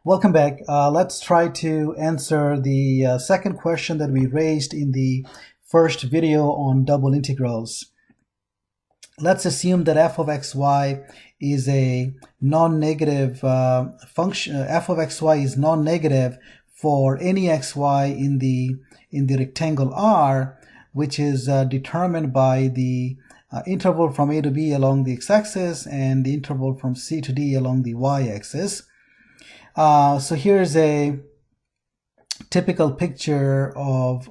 Welcome back. Let's try to answer the second question that we raised in the first video on double integrals. Let's assume that f of xy is a non-negative function. F of xy is non-negative for any xy in the rectangle R, which is determined by the interval from a to b along the x-axis and the interval from c to d along the y-axis. So here's a typical picture of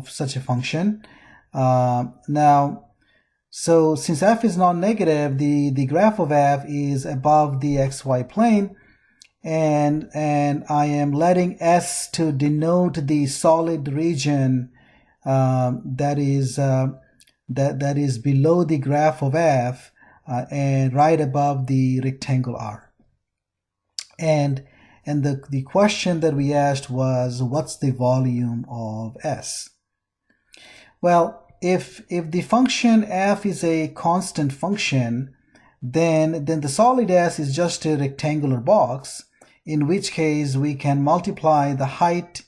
such a function. So since f is non-negative, the graph of f is above the xy plane, and I am letting S to denote the solid region that is below the graph of f and right above the rectangle R. And the question that we asked was, what's the volume of S? Well, if the function f is a constant function, then the solid S is just a rectangular box, in which case we can multiply the height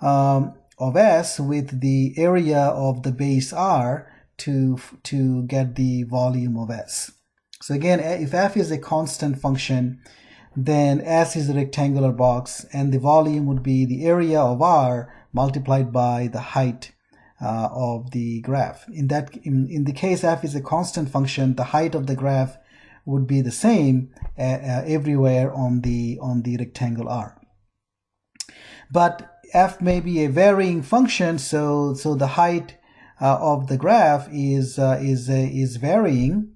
of S with the area of the base R to get the volume of S. So again, if f is a constant function, then S is a rectangular box, and the volume would be the area of R multiplied by the height of the graph. In the case f is a constant function, the height of the graph would be the same everywhere on the rectangle R. But f may be a varying function, so the height of the graph is varying.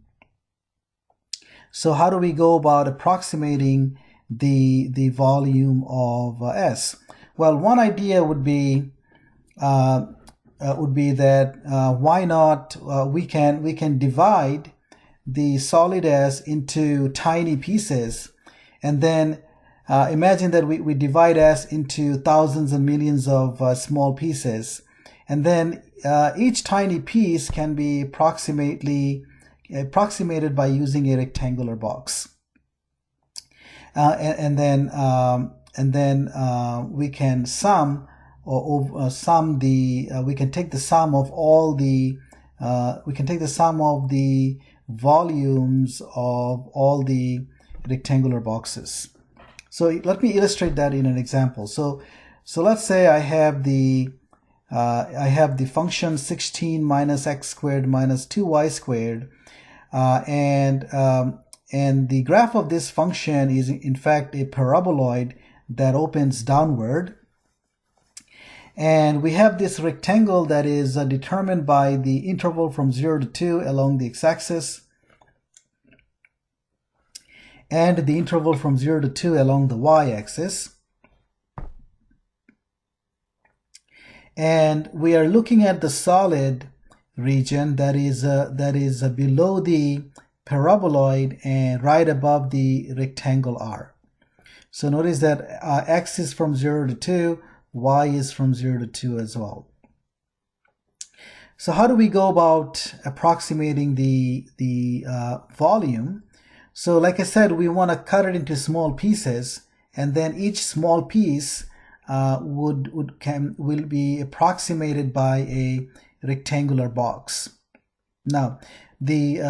So how do we go about approximating the volume of S? Well, one idea would be that why not we can divide the solid S into tiny pieces, and then imagine that we divide S into thousands and millions of small pieces, and then each tiny piece can be approximated by using a rectangular box, and then we can sum we can take the sum of all the volumes of all the rectangular boxes. So let me illustrate that in an example. So let's say I have the function 16 minus x squared minus 2y squared, and the graph of this function is in fact a paraboloid that opens downward. And we have this rectangle that is determined by the interval from 0 to 2 along the x-axis, and the interval from 0 to 2 along the y-axis. And we are looking at the solid region that is below the paraboloid and right above the rectangle R. So notice that x is from 0 to 2, y is from 0 to 2 as well. So how do we go about approximating the volume? So like I said, we want to cut it into small pieces, and then each small piece will be approximated by a rectangular box. Now, the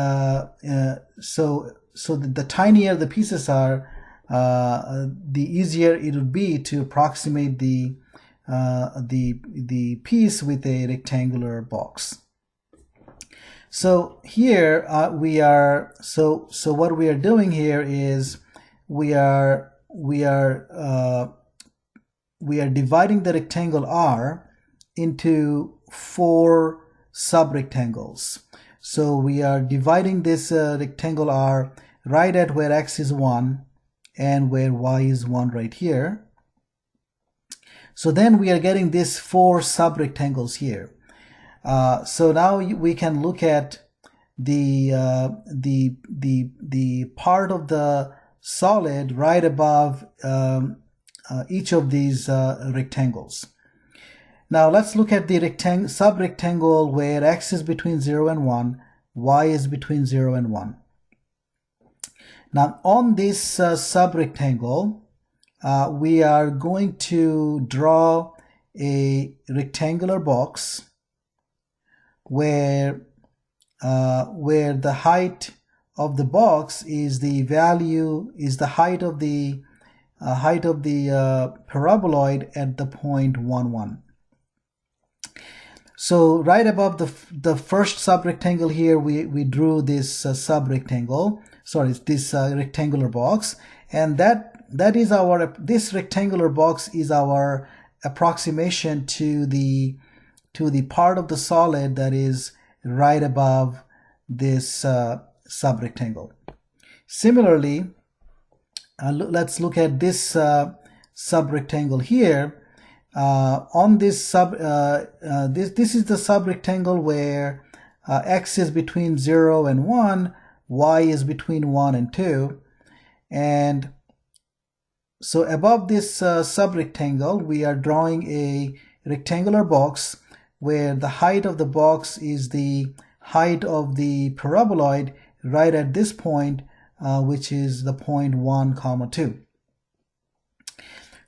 tinier the pieces are, the easier it would be to approximate the piece with a rectangular box. So here we are. So what we are doing here is we are dividing the rectangle R into 4 subrectangles. So we are dividing this rectangle R right at where x is 1 and where y is 1 right here. So then we are getting these 4 subrectangles here. So now we can look at the part of the solid right above each of these rectangles. Now let's look at the subrectangle where x is between 0 and 1, y is between 0 and 1. Now on this subrectangle, we are going to draw a rectangular box where the height of the box is the height of the paraboloid at the point 1, 1. So right above the first subrectangle here, we drew this subrectangle. Sorry, this rectangular box, and this rectangular box is our approximation to the part of the solid that is right above this subrectangle. Similarly, let's look at this subrectangle here. On this this is the subrectangle where x is between 0 and 1, y is between 1 and 2, and so above this subrectangle we are drawing a rectangular box where the height of the box is the height of the paraboloid right at this point, which is the point 1, 2.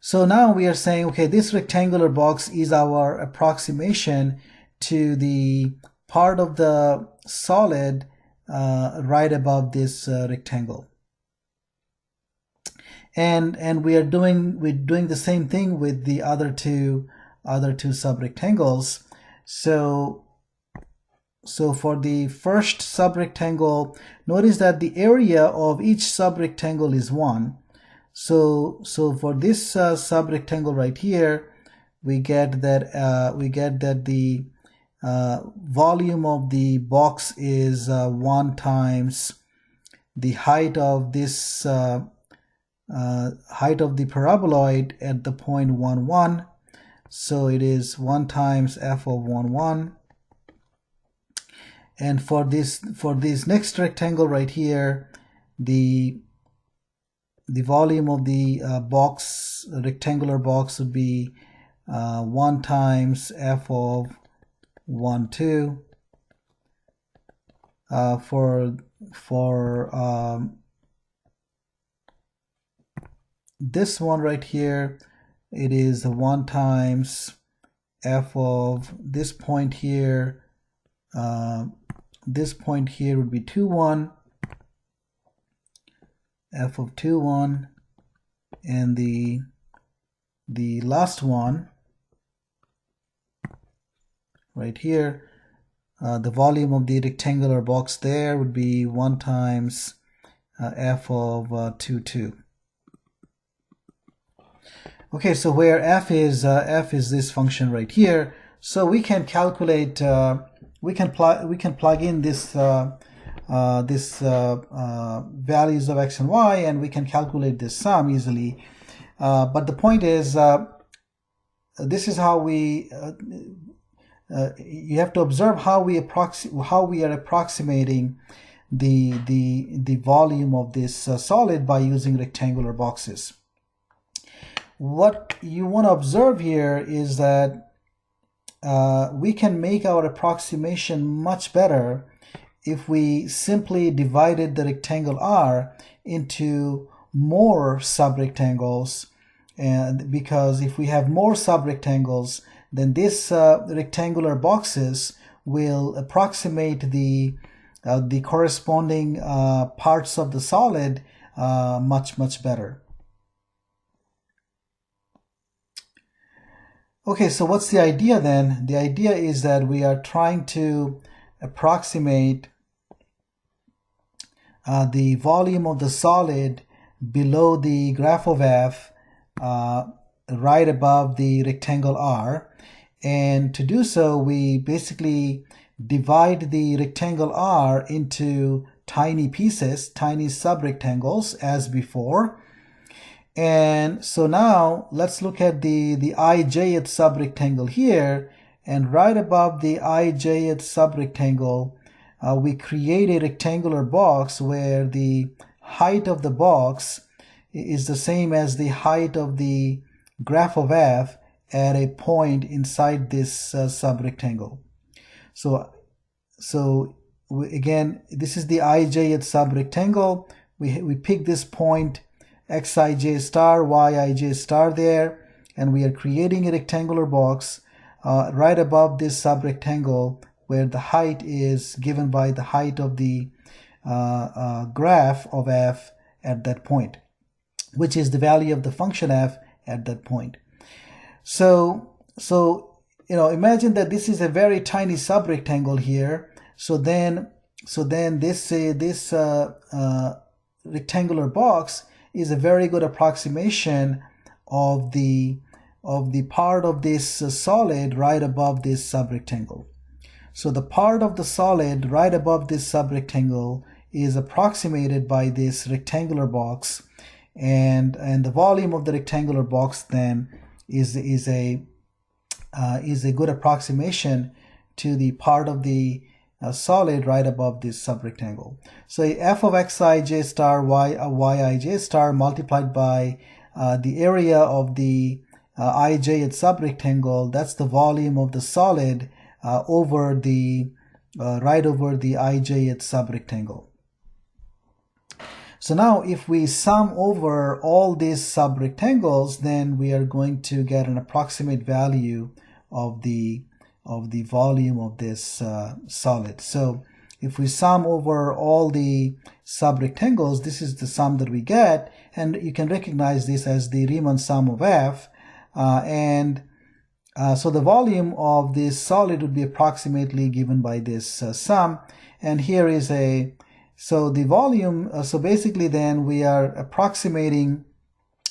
So now we are saying, okay, this rectangular box is our approximation to the part of the solid right above this rectangle. And we're doing the same thing with the other two subrectangles. So for the first subrectangle, notice that the area of each subrectangle is 1. So for this subrectangle right here, we get that the volume of the box is 1 times the height of this height of the paraboloid at the point 1, 1. So it is 1 times f of 1, 1. And for this next rectangle right here, the volume of the rectangular box would be 1 times f of 1, 2. For this one right here, it is 1 times f of this point here. This point here would be 2, 1. F of 2, 1, and the last one right here, the volume of the rectangular box there would be 1 times f of 2, 2. Okay, so where f is this function right here, so we can calculate, we can plug in this values of x and y, and we can calculate this sum easily. But the point is, this is how we you have to observe how we are approximating the volume of this solid by using rectangular boxes. What you want to observe here is that we can make our approximation much better if we simply divided the rectangle R into more subrectangles, and because if we have more subrectangles, then this rectangular boxes will approximate the corresponding parts of the solid much better. Okay, so what's the idea then? The idea is that we are trying to approximate the volume of the solid below the graph of f right above the rectangle R, and to do so we basically divide the rectangle R into tiny pieces, tiny subrectangles as before. And so now let's look at the ijth subrectangle here, and right above the ijth subrectangle we create a rectangular box where the height of the box is the same as the height of the graph of f at a point inside this subrectangle. So again, this is the ijth subrectangle. We pick this point xij star, yij star there, and we are creating a rectangular box right above this subrectangle where the height is given by the height of the graph of f at that point, which is the value of the function f at that point. So imagine that this is a very tiny subrectangle here. So then this rectangular box is a very good approximation of the part of this solid right above this subrectangle. So the part of the solid right above this subrectangle is approximated by this rectangular box, and the volume of the rectangular box then is a good approximation to the part of the solid right above this subrectangle. So f of xij star yij star multiplied by the area of the ij at subrectangle, that's the volume of the solid over the right over the ij at subrectangle. So now if we sum over all these subrectangles, then we are going to get an approximate value of the volume of this solid. So if we sum over all the subrectangles, this is the sum that we get, and you can recognize this as the Riemann sum of f, so the volume of this solid would be approximately given by this sum, and here is so the volume, so basically then we are approximating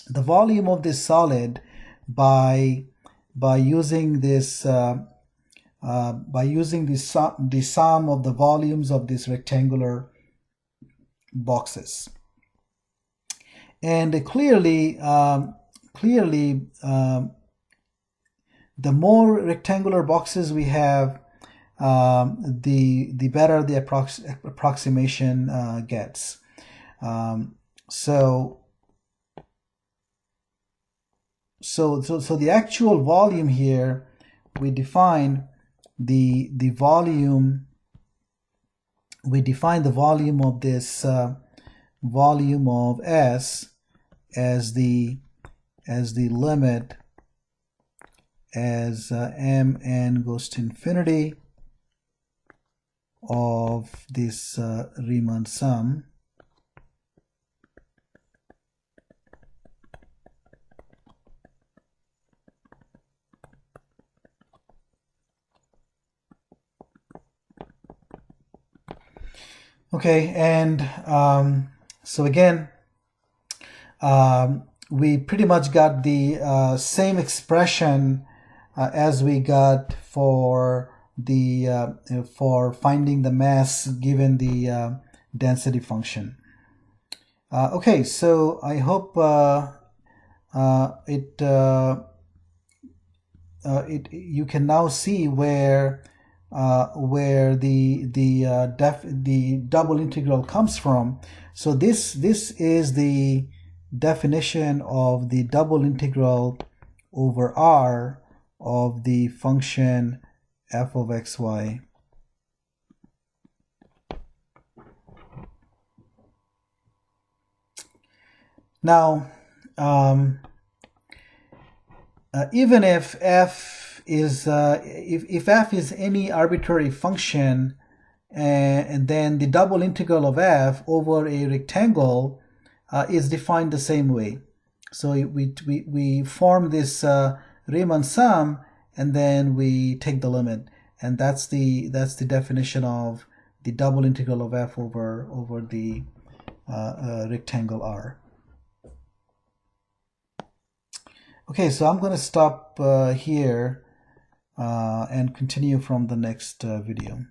the volume of this solid by using this the sum of the volumes of these rectangular boxes. And clearly the more rectangular boxes we have, the better the approximation gets. So the actual volume here, we define the volume of this volume of S as the limit as mn goes to infinity of this Riemann sum Okay, and so again, we pretty much got the same expression as we got for the for finding the mass given the density function. Okay, so I hope you can now see where the double integral comes from. So this is the definition of the double integral over R of the function f of xy. Now, even if f is if f is any arbitrary function, and then the double integral of f over a rectangle is defined the same way. So we form this Riemann sum, and then we take the limit, and that's the definition of the double integral of f over the rectangle R. Okay, so I'm going to stop here and continue from the next video.